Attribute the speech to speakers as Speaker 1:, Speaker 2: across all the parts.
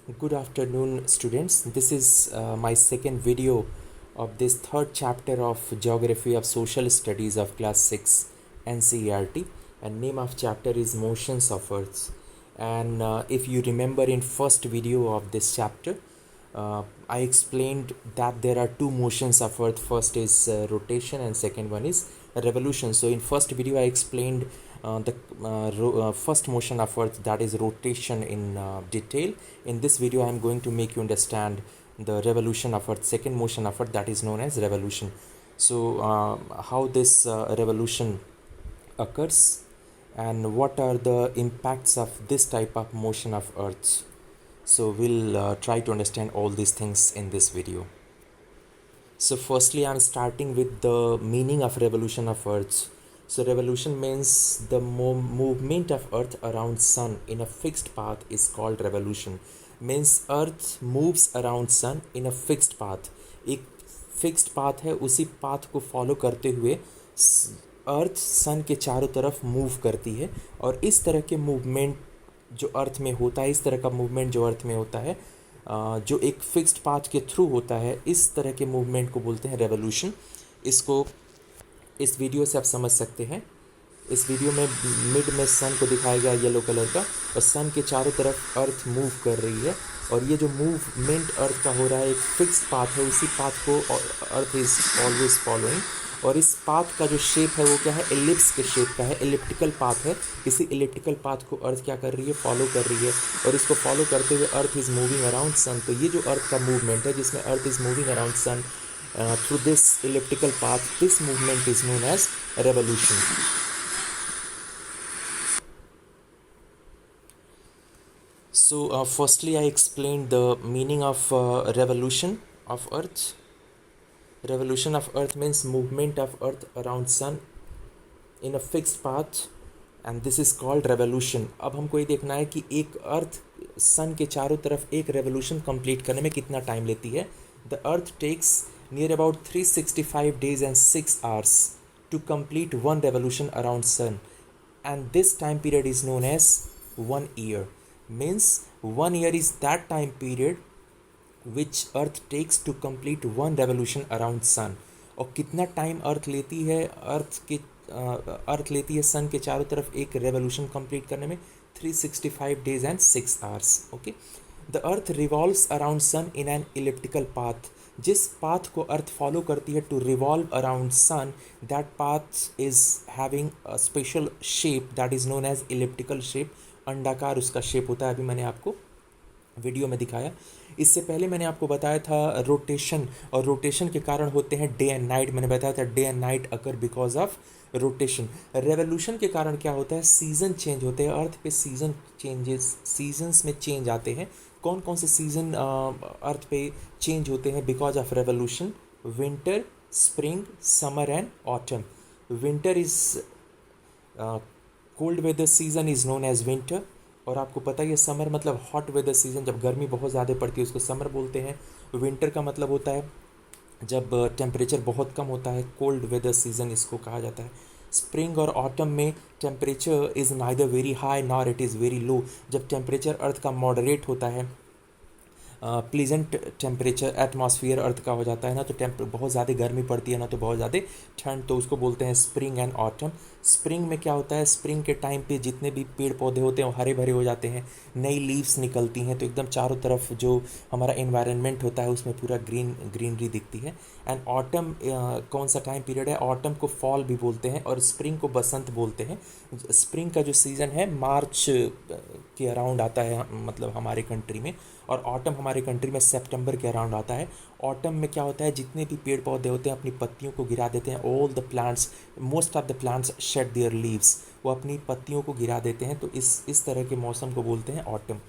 Speaker 1: Good afternoon, students. This is my second video of this third chapter of Geography of Social Studies of Class 6 NCERT, and name of chapter is Motions of Earth. And if you remember in first video of this chapter, I explained that there are two motions of Earth. First is rotation and second one is revolution. So in first video I explained the first motion of Earth, that is rotation, in detail. In this video I am going to make you understand the revolution of Earth, second motion of Earth, that is known as revolution. So how this revolution occurs and what are the impacts of this type of motion of Earth. So we'll try to understand all these things in this video. So firstly I'm starting with the meaning of revolution of Earth. So revolution means the movement of Earth around Sun in a fixed path is called revolution. Means Earth moves around Sun in a fixed path. एक fixed path है, उसी path को follow करते हुए अर्थ सन के चारों तरफ move करती है. और इस तरह के मूवमेंट जो अर्थ में होता है, इस तरह का मूवमेंट जो अर्थ में होता है, जो एक फिक्स्ड पाथ के थ्रू होता है, इस तरह के मूवमेंट को बोलते हैं रेवोल्यूशन. इसको इस वीडियो से आप समझ सकते हैं. इस वीडियो में मिड में सन को दिखाया गया येलो कलर का, और सन के चारों तरफ अर्थ मूव कर रही है. और ये जो मूवमेंट अर्थ का हो रहा है एक फिक्स्ड पाथ है, उसी पाथ को अर्थ इज़ ऑलवेज फॉलोइंग. और इस पाथ का जो शेप है वो क्या है, एलिप्स के शेप का है, एलिप्टिकल पाथ है. इसी एलिप्टिकल पाथ को अर्थ क्या कर रही है, फॉलो कर रही है. और इसको फॉलो करते हुए earth is moving around sun. तो ये जो अर्थ का मूवमेंट है जिसमें earth is moving around sun through this elliptical path, this movement is known as revolution. So firstly I explained the meaning of revolution of Earth. Revolution of Earth means movement of Earth around Sun in a fixed path, and this is called revolution. अब हमको ये देखना है कि एक अर्थ सन के चारों तरफ एक रेवोल्यूशन कंप्लीट करने में कितना टाइम लेती है. The Earth takes near about 365 days and 6 hours to complete one revolution around Sun, and this time period is known as 1 year. Means 1 year is that time period which Earth takes to complete one revolution around Sun. और कितना time अर्थ लेती है, अर्थ लेती है sun के चारों तरफ एक रेवोल्यूशन कंप्लीट करने में 365 days and 6 hours. Okay. The earth revolves around sun in an elliptical path. जिस पाथ को अर्थ फॉलो करती है to revolve around sun, that path is having a special shape that is known as elliptical shape. अंडाकार उसका shape होता है, अभी मैंने आपको वीडियो में दिखाया. इससे पहले मैंने आपको बताया था रोटेशन, और रोटेशन के कारण होते हैं डे एंड नाइट. मैंने बताया था day and night occur because of rotation. Revolution के कारण क्या होता है, सीज़न चेंज होते हैं. अर्थ पे सीज़न चेंजेस, सीजन्स में चेंज आते हैं. कौन कौन से सीज़न अर्थ पे चेंज होते हैं because of revolution? Winter, spring, summer and autumn. Winter is cold weather season is known as winter. और आपको पता ही है समर मतलब हॉट वेदर सीजन, जब गर्मी बहुत ज़्यादा पड़ती है उसको समर बोलते हैं. विंटर का मतलब होता है जब टेम्परेचर बहुत कम होता है, कोल्ड वेदर सीजन इसको कहा जाता है. स्प्रिंग और ऑटम में temperature is neither very high nor it is very low. जब टेम्परेचर अर्थ का मॉडरेट होता है, प्लीजेंट टेम्परेचर एटमॉस्फेयर अर्थ का हो जाता है ना, तो बहुत ज़्यादा गर्मी पड़ती है ना, तो बहुत ज़्यादा ठंड, तो उसको बोलते हैं स्प्रिंग एंड ऑटम. स्प्रिंग में क्या होता है, स्प्रिंग के टाइम पे जितने भी पेड़ पौधे होते हैं वो हरे भरे हो जाते हैं, नई लीव्स निकलती हैं, तो एकदम चारों तरफ जो हमारा इन्वायरमेंट होता है उसमें पूरा ग्रीनरी दिखती है. एंड ऑटम कौन सा टाइम पीरियड है, ऑटम को फॉल भी बोलते हैं और स्प्रिंग को बसंत बोलते हैं. स्प्रिंग का जो सीज़न है मार्च के अराउंड आता है, मतलब हमारे कंट्री में, और ऑटम हमारे कंट्री में सितंबर के अराउंड आता है. ऑटम में क्या होता है, जितने भी पेड़ पौधे होते हैं अपनी पत्तियों को गिरा देते हैं. All the plants, most of the plants shade there leaves, वो अपनी पत्तियों को गिरा देते हैं. तो इस तरह के मौसम को बोलते हैं ऑटम.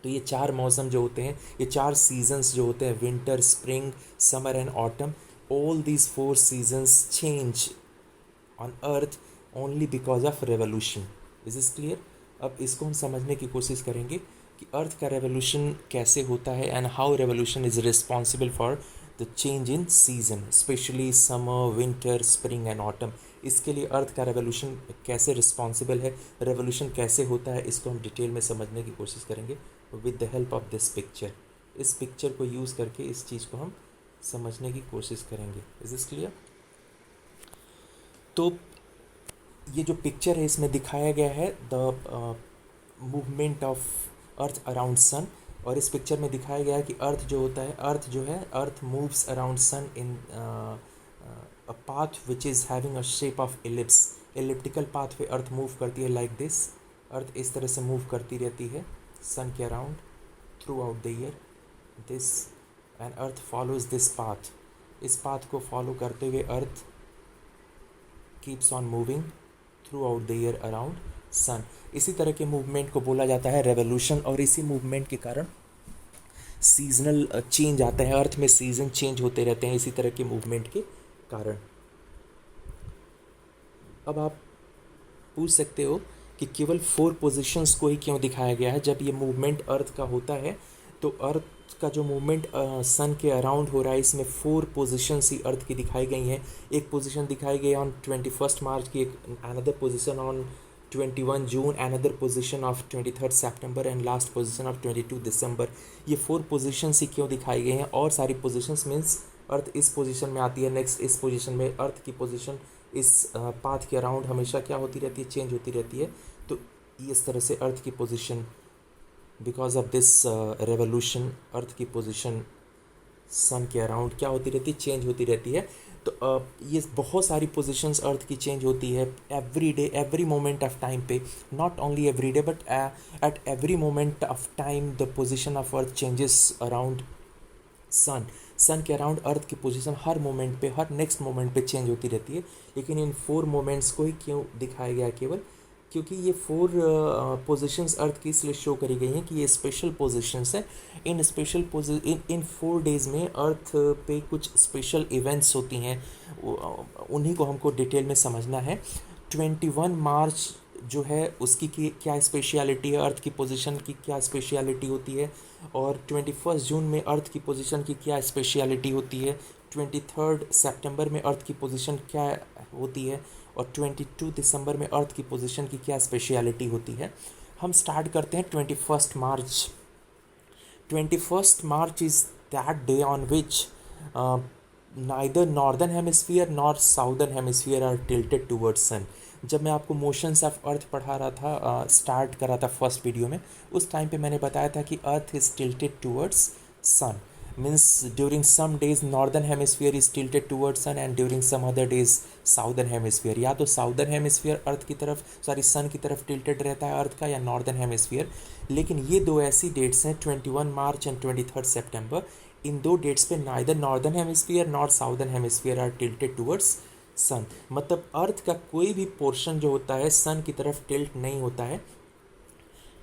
Speaker 1: तो ये चार मौसम जो होते हैं, ये चार सीजन्स जो होते हैं, winter, spring, summer and autumn, all these 4 seasons change on earth only because of revolution. Is is clear? अब इसको हम समझने की कोशिश करेंगे कि अर्थ का रेवोल्यूशन कैसे होता है and how revolution is responsible for the change in season, specially summer, winter, spring and autumn. इसके लिए अर्थ का रेवोल्यूशन कैसे रिस्पॉन्सिबल है, रेवोल्यूशन कैसे होता है, इसको हम डिटेल में समझने की कोशिश करेंगे. with the help of this picture. इस पिक्चर को यूज़ करके इस चीज़ को हम समझने की कोशिश करेंगे. Is this clear? तो ये जो पिक्चर है इसमें दिखाया गया है the movement of earth around sun. और इस पिक्चर में दिखाया गया है कि अर्थ जो होता है, earth moves around sun in a path which is having a shape of ellipse. Elliptical path पे अर्थ मूव करती है लाइक दिस. अर्थ इस तरह से मूव करती रहती है सन के around throughout the year. This and earth follows this path. इस पाथ को फॉलो करते हुए earth keeps on moving throughout the year around sun. इसी तरह के मूवमेंट को बोला जाता है रेवोल्यूशन. और इसी मूवमेंट के कारण सीजनल चेंज आता है. अर्थ में सीजन चेंज होते रहते हैं इसी तरह के मूवमेंट के कारण. अब आप पूछ सकते हो कि केवल 4 पोजीशंस को ही क्यों दिखाया गया है. जब ये मूवमेंट अर्थ का होता है तो अर्थ का जो मूवमेंट सन के अराउंड हो रहा है इसमें 4 पोजीशंस ही अर्थ की दिखाई गई हैं. एक पोजीशन दिखाई गई ऑन 21 मार्च की, एक another position on 21 June, another position of 23 September and last position of 22 दिसंबर. ये 4 पोजीशंस ही क्यों दिखाई गई हैं. और सारी पोजीशंस मीन्स अर्थ इस पोजीशन में आती है, नेक्स्ट इस पोजीशन में. अर्थ की पोजीशन इस पाथ के अराउंड हमेशा क्या होती रहती है, चेंज होती रहती है. तो इस तरह से अर्थ की position because of this revolution earth की पोजीशन सन के अराउंड क्या होती रहती है, चेंज होती रहती है. तो ये बहुत सारी पोजीशंस अर्थ की चेंज होती है every day, every moment of time पे. Not only every day but at every moment of time the position of earth changes around sun. Sun के अराउंड अर्थ की पोजीशन हर मोमेंट पे, हर नेक्स्ट मोमेंट पे change होती रहती है. लेकिन इन 4 मोमेंट्स को ही क्यों दिखाया गया केवल, क्योंकि ये 4 पोजीशंस अर्थ की इसलिए शो करी गई हैं कि ये स्पेशल पोजीशंस हैं. इन 4 डेज़ में अर्थ पे कुछ स्पेशल इवेंट्स होती हैं, उन्हीं को हमको डिटेल में समझना है. 21 मार्च जो है उसकी क्या स्पेशलिटी है, अर्थ की पोजीशन की क्या स्पेशलिटी होती है. और 21 जून में अर्थ की पोजीशन की क्या स्पेशलिटी होती है. 23 सितंबर में अर्थ की पोजीशन क्या होती है. और 22 दिसंबर में अर्थ की पोजीशन की क्या स्पेशलिटी होती है. हम स्टार्ट करते हैं 21 March. 21 March is that day on which neither northern hemisphere nor southern hemisphere are tilted towards sun. जब मैं आपको मोशंस ऑफ अर्थ पढ़ा रहा था, स्टार्ट कर रहा था फर्स्ट वीडियो में, उस टाइम पे मैंने बताया था कि earth is tilted towards sun. means during some days northern hemisphere is tilted towards sun and during some other days southern hemisphere. या तो southern hemisphere अर्थ की तरफ सन की तरफ tilted रहता है अर्थ का, या northern hemisphere. लेकिन ये 2 ऐसी डेट्स हैं 21 मार्च एंड 23 सितंबर. इन 2 डेट्स पे neither northern hemisphere nor southern hemisphere are tilted towards sun. मतलब अर्थ का कोई भी पोर्शन जो होता है सन की तरफ टिल्ट नहीं होता है.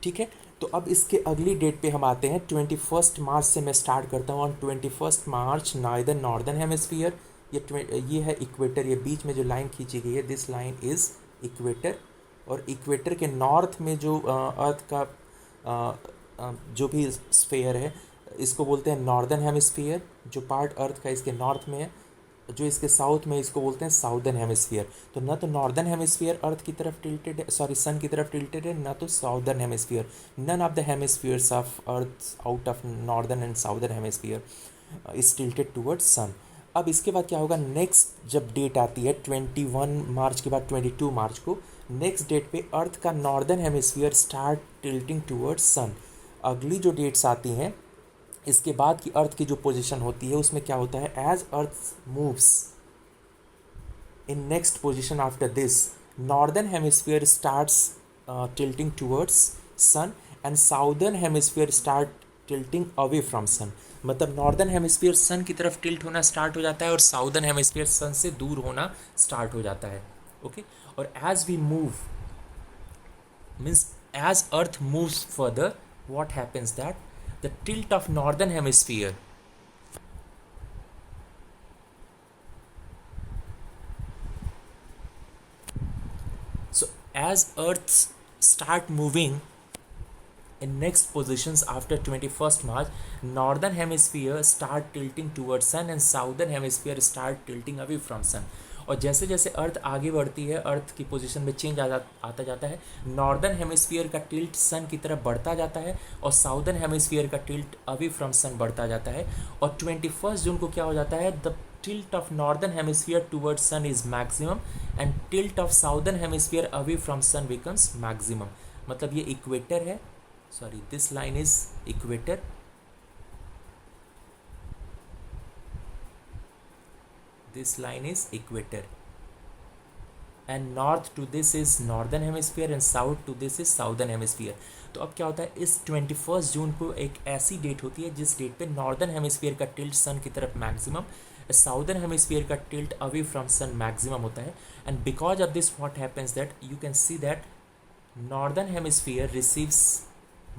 Speaker 1: ठीक है. तो अब इसके अगली डेट पे हम आते हैं. 21 मार्च से मैं स्टार्ट करता हूँ. On 21 March neither northern hemisphere, ये है इक्वेटर. ये बीच में जो लाइन खींची गई है दिस लाइन इज़ इक्वेटर. और इक्वेटर के नॉर्थ में जो अर्थ का जो भी स्फेयर है इसको बोलते हैं नॉर्दर्न हेमिस्फीयर. जो पार्ट अर्थ का इसके नॉर्थ में है, जो इसके साउथ में, इसको बोलते हैं साउदर्न हेमिस्फीयर. तो ना तो नॉर्दर्न हेमिस्फीयर अर्थ की तरफ टिल्टेड है, सॉरी सन की तरफ टिल्टेड है, ना तो southern hemisphere. None of the hemispheres of earth out of northern and southern hemisphere is tilted towards sun. अब इसके बाद क्या होगा, नेक्स्ट जब डेट आती है 21 मार्च के बाद 22 मार्च को, नेक्स्ट डेट पे अर्थ का northern hemisphere start tilting towards sun. अगली जो डेट्स आती हैं इसके बाद की अर्थ की जो पोजीशन होती है उसमें क्या होता है, as earth moves in next position after this northern hemisphere starts tilting towards sun and southern hemisphere start tilting away from sun. मतलब नॉर्दर्न हेमिस्फीयर सन की तरफ टिल्ट होना स्टार्ट हो जाता है और साउदर्न हेमिस्फीयर सन से दूर होना स्टार्ट हो जाता है. ओके. और as we move means as earth moves further what happens that the tilt of northern hemisphere so as earth start moving in next positions after 21st March, northern hemisphere start tilting towards sun and southern hemisphere start tilting away from sun. और जैसे जैसे अर्थ आगे बढ़ती है अर्थ की position में change आता जाता है। नॉर्दर्न हेमिस्फीयर का टिल्ट सन की तरफ बढ़ता जाता है और साउदर्न हेमिस्फीयर का टिल्ट अवे फ्रॉम सन बढ़ता जाता है। और 21 जून को क्या हो जाता है, the tilt of northern hemisphere towards sun is maximum and tilt of southern hemisphere away from sun becomes maximum। मतलब ये इक्वेटर है, sorry this line is equator, this line is equator and north to this is northern hemisphere and south to this is southern hemisphere। तो अब क्या होता है, इस 21 जून को एक ऐसी डेट होती है जिस डेट पे नॉर्दर्न हेमिस्फीयर का टिल्ट सन की तरफ मैक्सिमम, साउदर्न हेमिस्फीयर का tilt away from sun maximum होता है। And because of this what happens that you can see that northern hemisphere receives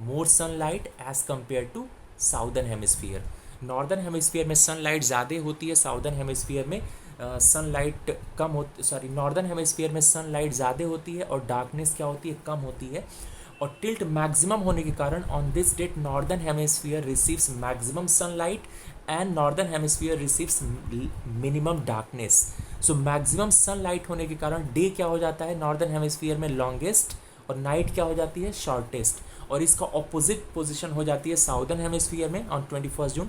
Speaker 1: more sunlight as compare to southern hemisphere. Northern hemisphere में sunlight ज़्यादा होती है, southern hemisphere में sunlight कम होती, sorry northern hemisphere में सनलाइट ज़्यादा होती है और डार्कनेस क्या होती है, कम होती है। और टिल्ट मैक्सिमम होने के कारण on this date northern hemisphere receives maximum sunlight and northern hemisphere receives minimum darkness. So maximum sunlight होने के कारण डे क्या हो जाता है नॉर्दर्न हेमिस्फीयर में लॉन्गेस्ट और नाइट क्या हो जाती है शॉर्टेस्ट। और इसका ऑपोजिट पोजीशन हो जाती है साउदर्न हेमिस्फीयर में on 21 June,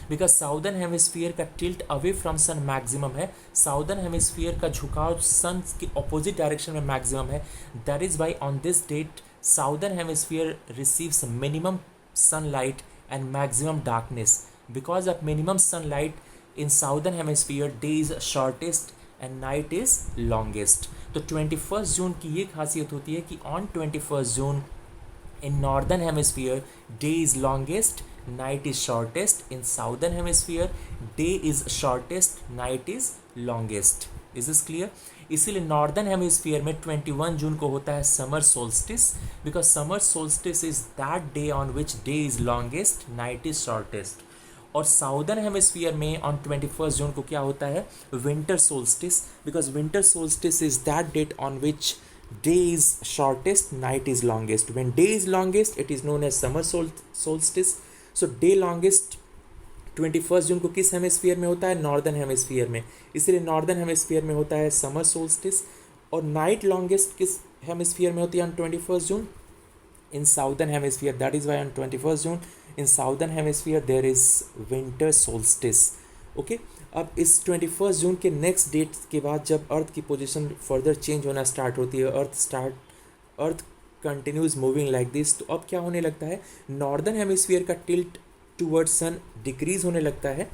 Speaker 1: because southern hemisphere का tilt away from sun maximum है, साउदर्न हेमिस्फीयर का झुकाव सन की ऑपोजिट डायरेक्शन में मैक्सिमम है। That is why on this date southern hemisphere receives minimum sunlight and maximum darkness. Because of minimum sunlight in southern hemisphere day is shortest and night is longest. तो 21 जून की ये खासियत होती है कि on 21 June in northern hemisphere day is longest, night is shortest, in southern hemisphere day is shortest, night is longest। is this clear? इसीलिए northern hemisphere में 21 जून को होता है summer solstice, because summer solstice is that day on which day is longest, night is shortest. और southern hemisphere में on 21 जून को क्या होता है winter solstice, because winter solstice is that date on which day is shortest, night is longest। when day is longest it is known as summer solstice। so day longest 21 जून को किस hemisphere में होता है नॉर्दर्न हेमिस्फीयर में, इसलिए northern hemisphere में होता है समर सोल्स्टिस। और नाइट लॉन्गेस्ट किस हेमिस्फीयर में होती है on 21 June in southern hemisphere. That is why on 21 June in southern hemisphere there is winter solstice. Okay, अब इस 21 जून के नेक्स्ट डेट के बाद जब अर्थ की पोजीशन फर्दर चेंज होना स्टार्ट होती है, earth continues moving like this, तो अब क्या होने लगता है नॉर्दर्न हेमिस्फीयर का टिल्ट टूवर्ड सन डिक्रीज होने लगता है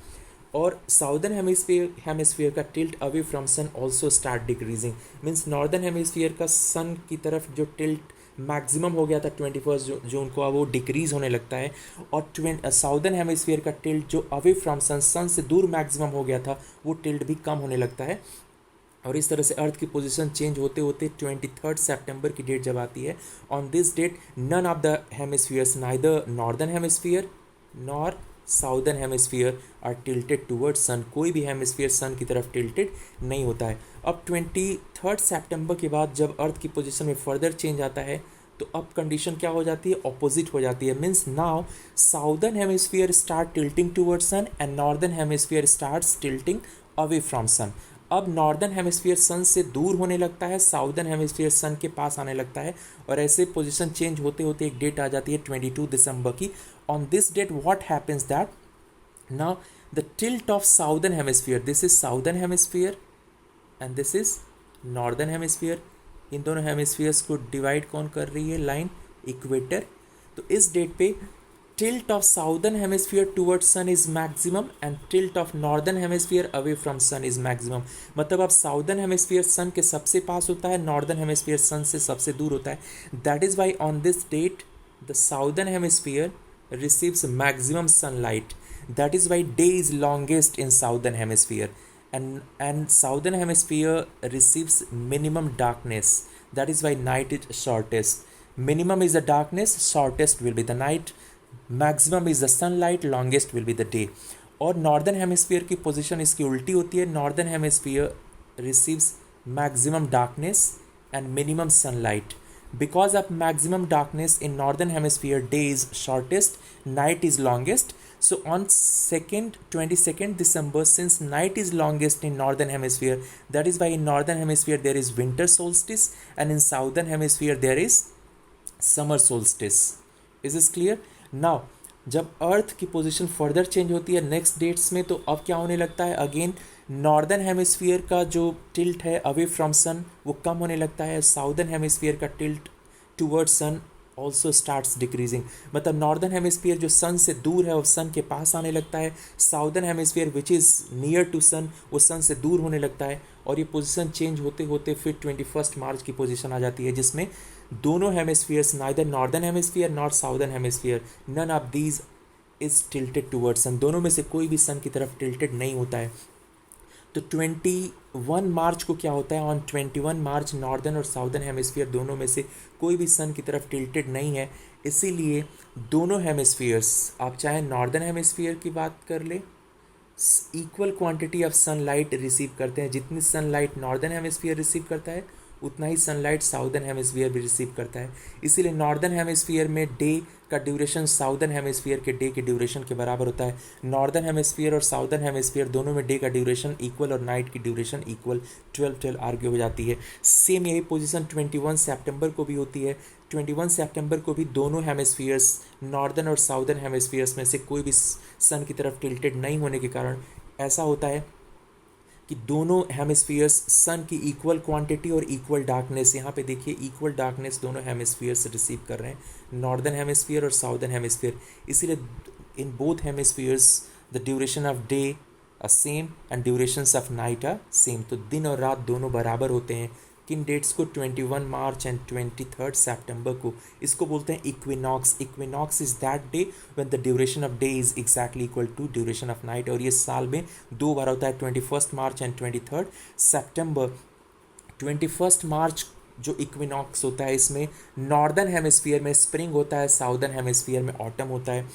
Speaker 1: और साउदर्न हेमिस्फीयर का tilt away from sun also start decreasing. Means northern hemisphere का सन की तरफ जो टिल्ट मैक्सिमम हो गया था 21 जून को, अब वो डिक्रीज होने लगता है। और साउदर्न हेमिस्फीयर का टिल्ट जो अवे फ्रॉम सन से दूर मैक्सिमम हो गया था, वो टिल्ट भी कम होने लगता है। और इस तरह से अर्थ की पोजीशन चेंज होते होते 23 सितंबर की डेट जब आती है, on this date none of the hemispheres, neither northern hemisphere nor southern hemisphere are tilted towards sun. कोई भी हेमिस्फीयर सन की तरफ टिल्टेड नहीं होता है। अब 23 सितंबर के बाद जब अर्थ की पोजीशन में फर्दर चेंज आता है तो अब कंडीशन क्या हो जाती है ऑपोजिट हो जाती है। Means now southern hemisphere start tilting towards sun and northern hemisphere starts tilting away from sun. अब नॉर्दर्न हेमिस्फीयर सन से दूर होने लगता है, साउदर्न हेमिस्फीयर सन के पास आने लगता है और ऐसे पोजीशन चेंज होते होते एक डेट आ जाती है 22 दिसंबर की। On this date what happens that now the tilt of southern hemisphere, this is southern hemisphere and this is northern hemisphere, इन दोनों हेमिस्फीयर्स को डिवाइड कौन कर रही है लाइन इक्वेटर। तो इस डेट पे tilt of southern hemisphere towards sun is maximum and tilt of northern hemisphere away from sun is maximum। मतलब अब साउदर्न हेमिस्फीयर सन के सबसे पास होता है, नॉर्दर्न हेमिस्फीयर सन से सबसे दूर होता है। That is why on this date the southern hemisphere receives maximum sunlight। that is why day is longest in southern hemisphere and southern hemisphere receives minimum darkness। that is why night is shortest। minimum is the darkness, shortest will be the night, maximum is the sunlight, longest will be the day। और northern hemisphere की position इसकी उल्टी होती है। Northern hemisphere receives maximum darkness and minimum sunlight. Because of maximum darkness in northern hemisphere day is shortest, night is longest. So on 22nd December, since night is longest in northern hemisphere, that is why in northern hemisphere there is winter solstice, and in southern hemisphere there is summer solstice. Is is clear? Now जब earth की position further change होती है next dates में, तो अब क्या होने लगता है, अगेन नॉर्दर्न हेमिस्फीयर का जो टिल्ट है अवे फ्रॉम सन वो कम होने लगता है, साउदर्न हेमिस्फीयर का टिल्ट टूवर्ड सन ऑल्सो स्टार्ट्स डिक्रीजिंग. मतलब नॉर्दर्न हेमिस्फीयर जो सन से दूर है वो सन के पास आने लगता है, southern hemisphere which is near to sun वो सन से दूर होने लगता है, और ये पोजीशन चेंज होते होते फिर 21 मार्च की पोजीशन आ जाती है जिसमें दोनों hemispheres, neither northern hemisphere not southern hemisphere, none of these is tilted towards sun. दोनों में से कोई भी सन की तरफ टिल्टेड नहीं होता है. तो 21 मार्च को क्या होता है, ऑन 21 मार्च नॉर्दर्न और साउदर्न हेमिस्फीयर दोनों में से कोई भी सन की तरफ टिल्टेड नहीं है, इसीलिए दोनों हेमिस्फीयर्स, आप चाहे नॉर्दर्न हेमिस्फीयर की बात कर ले, equal quantity of sunlight receive करते हैं. जितनी सनलाइट नॉर्दर्न हेमिस्फीयर रिसीव करता है उतना ही सनलाइट साउदर्न हेमिस्फीयर भी रिसीव करता है. इसीलिए नॉर्दर्न हेमिस्फीयर में डे का ड्यूरेशन साउदर्न हेमिस्फीयर के डे के ड्यूरेशन के बराबर होता है. नॉर्दर्न हेमिस्फीयर और साउदर्न हेमिस्फीयर दोनों में डे का ड्यूरेशन इक्वल और नाइट की ड्यूरेशन इक्वल 12-12 आर्ग्यू हो जाती है. सेम यही पोजीशन 21 सितंबर को भी होती है. 21 सितंबर को भी दोनों हेमिस्फीयर्स, नॉर्दर्न और साउदर्न हेमिस्फीयर्स में से कोई भी सन की तरफ टिल्टेड नहीं होने के कारण ऐसा होता है कि दोनों हेमिस्फीयर्स सन की इक्वल क्वांटिटी और इक्वल डार्कनेस, यहाँ पे देखिए इक्वल डार्कनेस दोनों हेमिस्फीयर्स रिसीव कर रहे हैं, नॉर्दर्न हेमिस्फीयर और साउदर्न हेमिस्फीयर. इसीलिए in both hemispheres the duration of day are same and durations of night are same. तो दिन और रात दोनों बराबर होते हैं. किन डेट्स को, 21 मार्च एंड 23 सितंबर को. इसको बोलते हैं equinox. Equinox is that day when the duration of day is exactly equal to duration of night, और ये साल में 2 बार होता है, 21 मार्च एंड 23 सितंबर. 21 मार्च जो इक्विनॉक्स होता है इसमें नॉर्दर्न हेमिस्फीयर में स्प्रिंग होता है, साउदर्न हेमिस्फीयर में ऑटम होता है.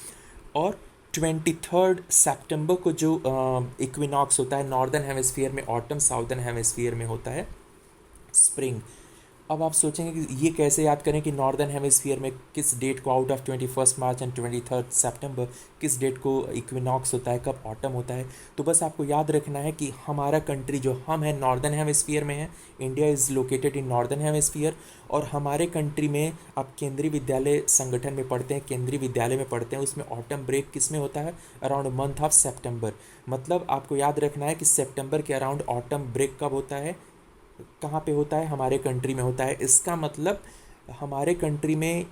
Speaker 1: और 23 सितंबर को जो इक्विनॉक्स होता है नॉर्दर्न हेमिस्फीयर में ऑटम, साउदर्न हेमिस्फीयर में होता है स्प्रिंग. अब आप सोचेंगे कि ये कैसे याद करें कि नॉर्दर्न हेमिस्फीयर में किस डेट को आउट ऑफ 21 मार्च एंड 23 सितंबर किस डेट को इक्विनॉक्स होता है, कब ऑटम होता है. तो बस आपको याद रखना है कि हमारा कंट्री जो हम है नॉर्दर्न हेमिस्फीयर में है, India is located in northern hemisphere, और हमारे कंट्री में आप केंद्रीय विद्यालय संगठन में पढ़ते हैं, केंद्रीय विद्यालय में पढ़ते हैं, उसमें ऑटम ब्रेक किस में होता है, अराउंड मंथ ऑफ सितंबर. मतलब आपको याद रखना है कि सितंबर के अराउंड ऑटम ब्रेक कब होता है, कहाँ पे होता है, हमारे कंट्री में होता है. इसका मतलब हमारे कंट्री में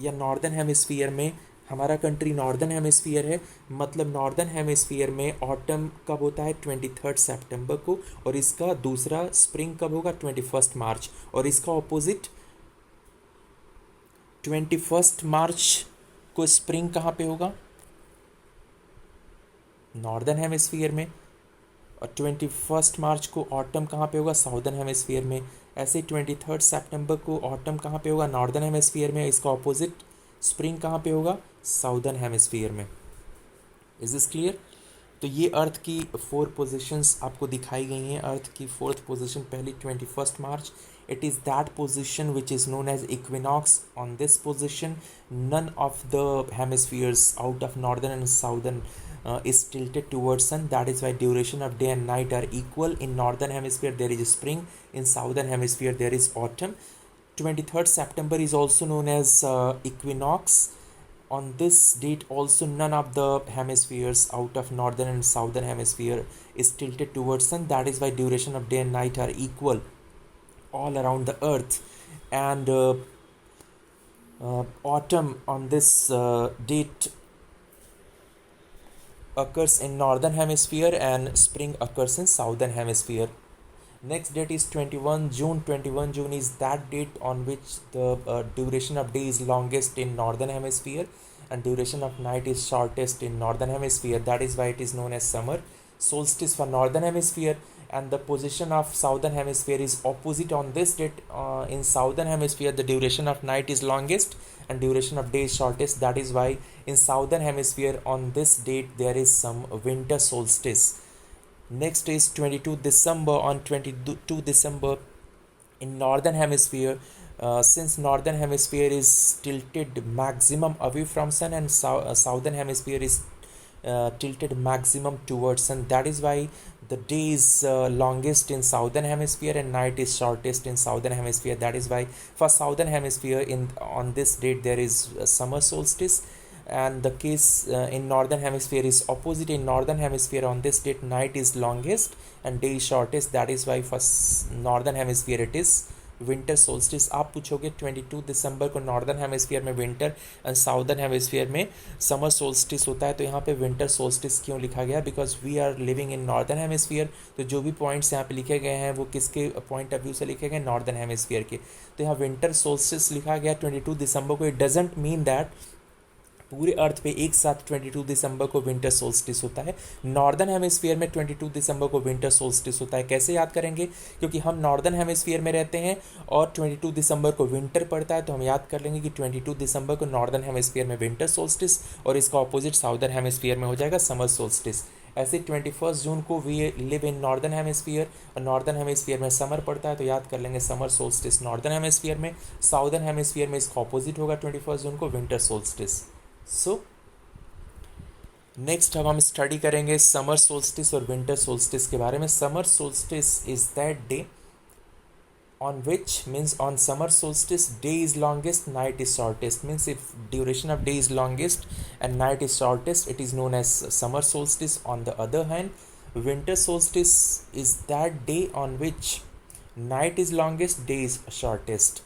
Speaker 1: या नॉर्दर्न हेमिस्फीयर में, हमारा कंट्री नॉर्दर्न हेमिस्फीयर है, मतलब नॉर्दर्न हेमिस्फीयर में ऑटम कब होता है, 23 सितंबर को, और इसका दूसरा स्प्रिंग कब होगा, 21 मार्च. और इसका ऑपोजिट 21 मार्च को स्प्रिंग कहाँ पे होगा, नॉर्दर्न हेमिस्फीयर में, और 21 मार्च को ऑटम कहाँ पे होगा, साउदर्न हेमिस्फीयर में. ऐसे 23 सितंबर को ऑटम कहाँ पे होगा, नॉर्दर्न हेमिस्फीयर में, इसका ऑपोजिट स्प्रिंग कहाँ पे होगा, साउदर्न हेमिस्फीयर में. Is this clear? तो ये अर्थ की 4 पोजीशंस आपको दिखाई गई हैं. अर्थ की 4th पोजीशन पहली 21 मार्च, it is that position which is known as equinox. On this position none of the hemispheres out of northern and southern is tilted towards sun. That is why duration of day and night are equal. In northern hemisphere there is spring, in southern hemisphere there is autumn. 23rd September is also known as equinox. On this date also none of the hemispheres out of northern and southern hemisphere is tilted towards sun. That is why duration of day and night are equal all around the earth. And autumn on this date occurs in northern hemisphere and spring occurs in southern hemisphere. Next date is 21 June. 21 June is that date on which the duration of day is longest in northern hemisphere and duration of night is shortest in northern hemisphere. That is why it is known as summer solstice for northern hemisphere, and the position of southern hemisphere is opposite on this date. In southern hemisphere the duration of night is longest and duration of day is shortest. That is why in southern hemisphere on this date there is some winter solstice. Next is 22 December. On 22 December in northern hemisphere, since northern hemisphere is tilted maximum away from sun and southern hemisphere is tilted maximum towards sun. That is why the day is longest in southern hemisphere and night is shortest in southern hemisphere. That is why for southern hemisphere in on this date there is summer solstice, and the case in northern hemisphere is opposite. In northern hemisphere on this date night is longest and day is shortest. That is why for northern hemisphere it is winter solstice. आप पूछोगे 22 दिसंबर को northern hemisphere में winter and southern hemisphere में summer solstice होता है, तो यहाँ पे विंटर सोल्स्टिस क्यों लिखा गया? Because we are living in northern hemisphere. तो जो भी पॉइंट्स यहाँ पे लिखे गए हैं वो किसके पॉइंट ऑफ व्यू से लिखे गए? नॉर्दर्न हेमिस्फीयर के. तो यहाँ विंटर सोल्स्टिस लिखा गया 22 दिसंबर को. इट डजेंट मीन दैट पूरे अर्थ पे एक साथ 22 दिसंबर को विंटर सोल्स्टिस होता है. नॉर्दर्न हेमिस्फीयर में 22 दिसंबर को विंटर सोल्स्टिस होता है. कैसे याद करेंगे? क्योंकि हम नॉर्दर्न हेमिस्फीयर में रहते हैं और 22 दिसंबर को विंटर पड़ता है, तो हम याद कर लेंगे कि 22 दिसंबर को नॉर्दर्न हेमिस्फीयर में विंटर सोल्स्टिस और इसका ऑपोजिट साउदर्न हेमिस्फीयर में हो जाएगा समर सोल्स्टिस. ऐसे 21 जून को we live in northern hemisphere और नॉर्दर्न हेमिस्फीयर में समर पड़ता है, तो याद कर लेंगे समर सोल्स्टिस नॉर्दर्न हेमिस्फीयर में. साउदर्न हेमिस्फीयर में इसका ऑपोजिट होगा 21 जून को विंटर सोल्स्टिस. सो नेक्स्ट अब हम स्टडी करेंगे समर सोल्स्टिस और विंटर सोल्स्टिस के बारे में. Summer solstice is that day on which means on summer solstice day is longest, night is shortest. Means if duration of day is longest and night is shortest, it is known as summer solstice. On the other hand, winter solstice is that day on which night is longest, day is shortest.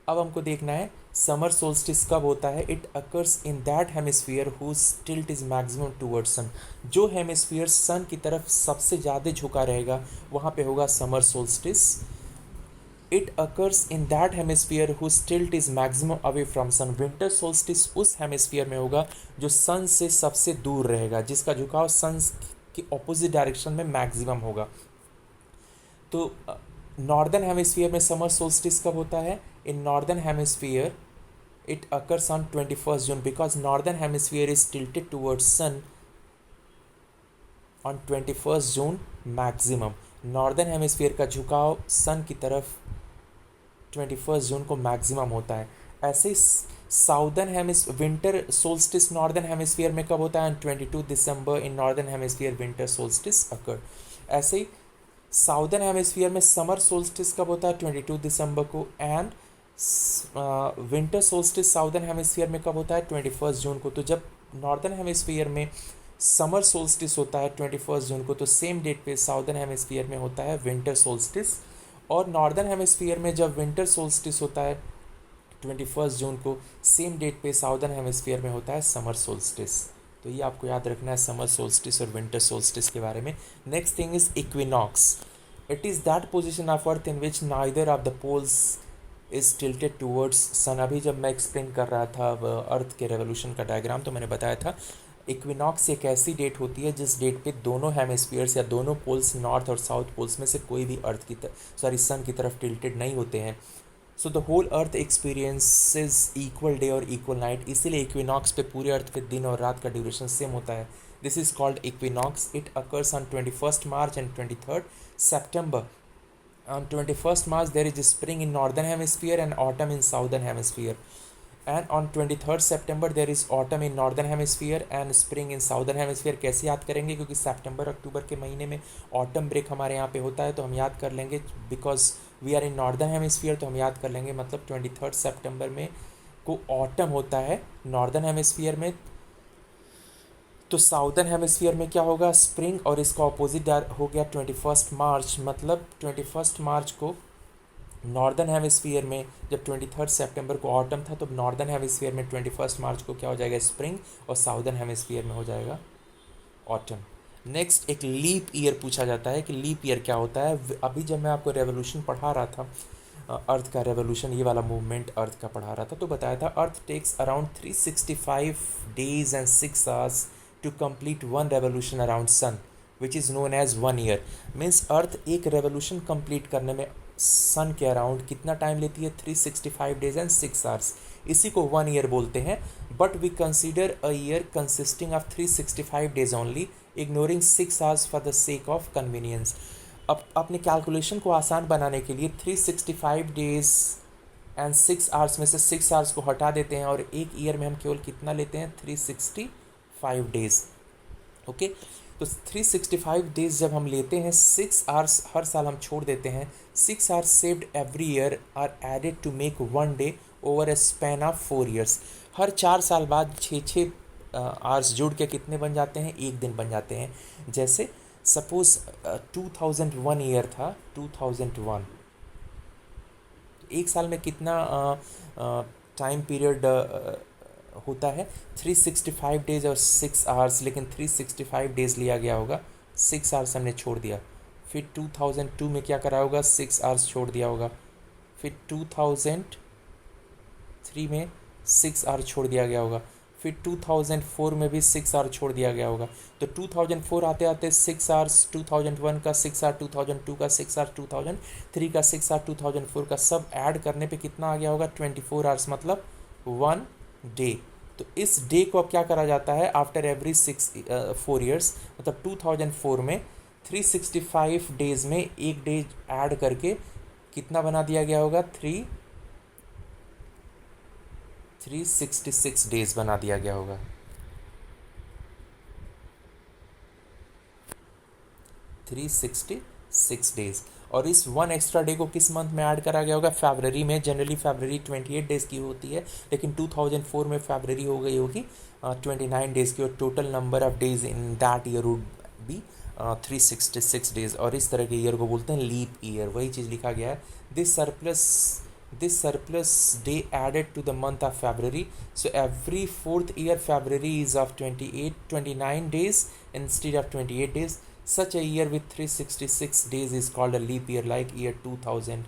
Speaker 1: अब हमको देखना है summer solstice कब होता है. It occurs in that hemisphere whose tilt is maximum towards sun. जो hemisphere सन की तरफ सबसे ज़्यादा झुका रहेगा वहाँ पे होगा summer solstice. It occurs in that hemisphere whose tilt is maximum away from sun. Winter solstice उस हेमिस्फीयर में होगा जो सन से सबसे दूर रहेगा, जिसका झुकाव सन के ऑपोजिट डायरेक्शन में मैक्सिमम होगा. तो नॉर्दर्न हेमिस्फीयर में समर सोल्स्टिस कब होता है? इन northern hemisphere it occurs on 21st June because northern hemisphere is tilted towards sun on 21st June maximum. Northern hemisphere का झुकाव सन की तरफ 21 जून को मैक्सिमम होता है. ऐसे southern winter solstice northern hemisphere में कब होता है? 22 December in northern hemisphere winter solstice occur. ऐसे साउदर्न हेमिस्फीयर में समर सोल्स्टिस कब होता है? 22 दिसंबर को. And winter solstice southern hemisphere में कब होता है? 21 जून को. तो जब नॉर्दर्न हेमिस्फीयर में समर सोल्स्टिस होता है 21 जून को, तो सेम डेट पे साउदर्न हेमिस्फीयर में होता है विंटर सोल्स्टिस. और नॉर्दर्न हेमिस्फीयर में जब विंटर सोल्स्टिस होता है 21 जून को, सेम डेट पे साउदर्न हेमिस्फीयर में होता है समर सोल्स्टिस. तो ये आपको याद रखना है समर सोल्स्टिस और विंटर सोल्स्टिस के बारे में. Next thing is equinox. It is that position of earth in which neither of the poles is tilted towards sun. अभी जब मैं एक्सप्लेन कर रहा था अर्थ के रेवोल्यूशन का डायग्राम, तो मैंने बताया था इक्विनॉक्स एक ऐसी डेट होती है जिस डेट पे दोनों हेमिस्फीयर्स या दोनों पोल्स नॉर्थ और साउथ पोल्स में से कोई भी अर्थ की सन की तरफ टिल्टेड नहीं होते हैं. So the whole earth experiences equal day और इक्वल नाइट. इसीलिए इक्विनॉक्स पे पूरे अर्थ पे दिन और रात का ड्यूरेशन सेम होता है. This is called equinox. It occurs on 21st March and 23rd September. On 21st March there is spring in northern hemisphere and autumn in southern hemisphere. And on 23rd September there is autumn in northern hemisphere and spring in southern hemisphere. कैसे याद करेंगे? क्योंकि सितंबर अक्टूबर के महीने में autumn break हमारे यहाँ पे होता है, तो हम याद कर लेंगे because we are in northern hemisphere. तो हम याद कर लेंगे मतलब 23rd September में को ऑटम होता है नॉर्दर्न हेमिस्फीयर में. तो साउदर्न हेमिस्फीयर में क्या होगा? स्प्रिंग. और इसका ऑपोजिट हो गया 21st March. मतलब 21st March को नॉर्दर्न हेमिस्फीयर में जब 23rd September को ऑटम था, तो नॉर्दर्न हेमिस्फीयर में 21st March को क्या हो जाएगा? स्प्रिंग. और साउदर्न हेमिस्फीयर में हो जाएगा ऑटम. नेक्स्ट एक लीप ईयर पूछा जाता है कि लीप ईयर क्या होता है. अभी जब मैं आपको रेवोल्यूशन पढ़ा रहा था, अर्थ का रेवोल्यूशन, ये वाला मूवमेंट अर्थ का पढ़ा रहा था, तो बताया था earth takes around 365 days and 6 hours to complete one revolution around sun, which is known as 1 year. Means earth एक रेवोल्यूशन कंप्लीट करने में सन के अराउंड कितना टाइम लेती है? 365 days and 6 hours. इसी को 1 year बोलते हैं. But we consider a year consisting of 365 days only, ignoring 6 hours for the sake of convenience. अब अपने कैलकुलेशन को आसान बनाने के लिए 365 days एंड 6 hours में से 6 hours को हटा देते हैं और एक ईयर में हम केवल कितना लेते हैं? 365 days. ओके। तो 365 डेज जब हम लेते हैं, 6 आवर्स हर साल हम छोड़ देते हैं, 6 hours saved every year are added to make 1 day over a span of 4 years. हर 4 साल बाद 6 6 आवर्स जुड़ के कितने बन जाते हैं, एक दिन बन जाते हैं। जैसे सपोज 2001 ईयर था, 2001, एक साल में कितना टाइम पीरियड होता है, 365 डेज और 6 आवर्स, लेकिन 365 डेज लिया गया होगा, 6 आवर्स हमने छोड़ दिया। फिर 2002 में क्या करा होगा, 6 आवर्स छोड़ दिया होगा। फिर 2003 में 6 आवर्स छोड़ दिया गया होगा। फिर 2004 में भी 6 आवर्स छोड़ दिया गया होगा। तो 2004 आते आते 6 आवर्स, 2001 का 6 आवर्स, 2002 का 6 आवर्स, 2003 का 6 आवर्स, 2004 का, सब ऐड करने पे कितना आ गया होगा, 24 आवर्स, मतलब 1 डे। तो इस डे को अब क्या करा जाता है, आफ्टर एवरी 4 ईयर्स, मतलब 2004 में 365 डेज में एक डे ऐड करके कितना बना दिया गया होगा, 366 डेज बना दिया गया होगा। 366 डेज। और इस 1 एक्स्ट्रा डे को किस मंथ में ऐड करा गया होगा, फरवरी में। जनरली फरवरी 28 डेज़ की होती है, लेकिन 2004 में फरवरी हो गई होगी 29 डेज़ की, और total number of days in that year would be 366 days. और इस तरह के ईयर को बोलते हैं लीप ईयर। वही चीज़ लिखा गया है, this surplus day added to the month of February. So every fourth year February is of 29 days instead of 28 days. Such a year with 366 days is called a leap year, like year 2000,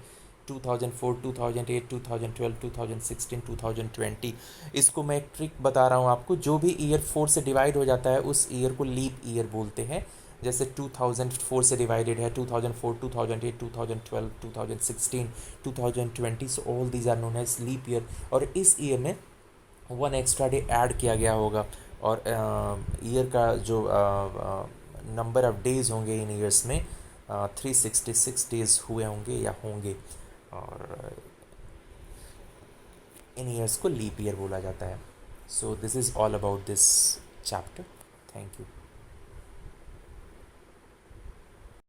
Speaker 1: 2004, 2008, 2012, 2016, 2020। इसको मैं एक trick बता रहा हूँ आपको, जो भी year 4 से डिवाइड हो जाता है उस ईयर को लीप ईयर बोलते हैं। जैसे 2004 से डिवाइडेड है, 2004, 2008, 2012, 2016, 2020, so all these are known as leap year. और इस ईयर में 1 एक्स्ट्रा डे ऐड किया गया होगा, और ईयर का जो नंबर ऑफ डेज होंगे इन ईयर्स में 366 डेज हुए होंगे या होंगे, और इन ईयर्स को लीप ईयर बोला जाता है। So this is all about this chapter. Thank you.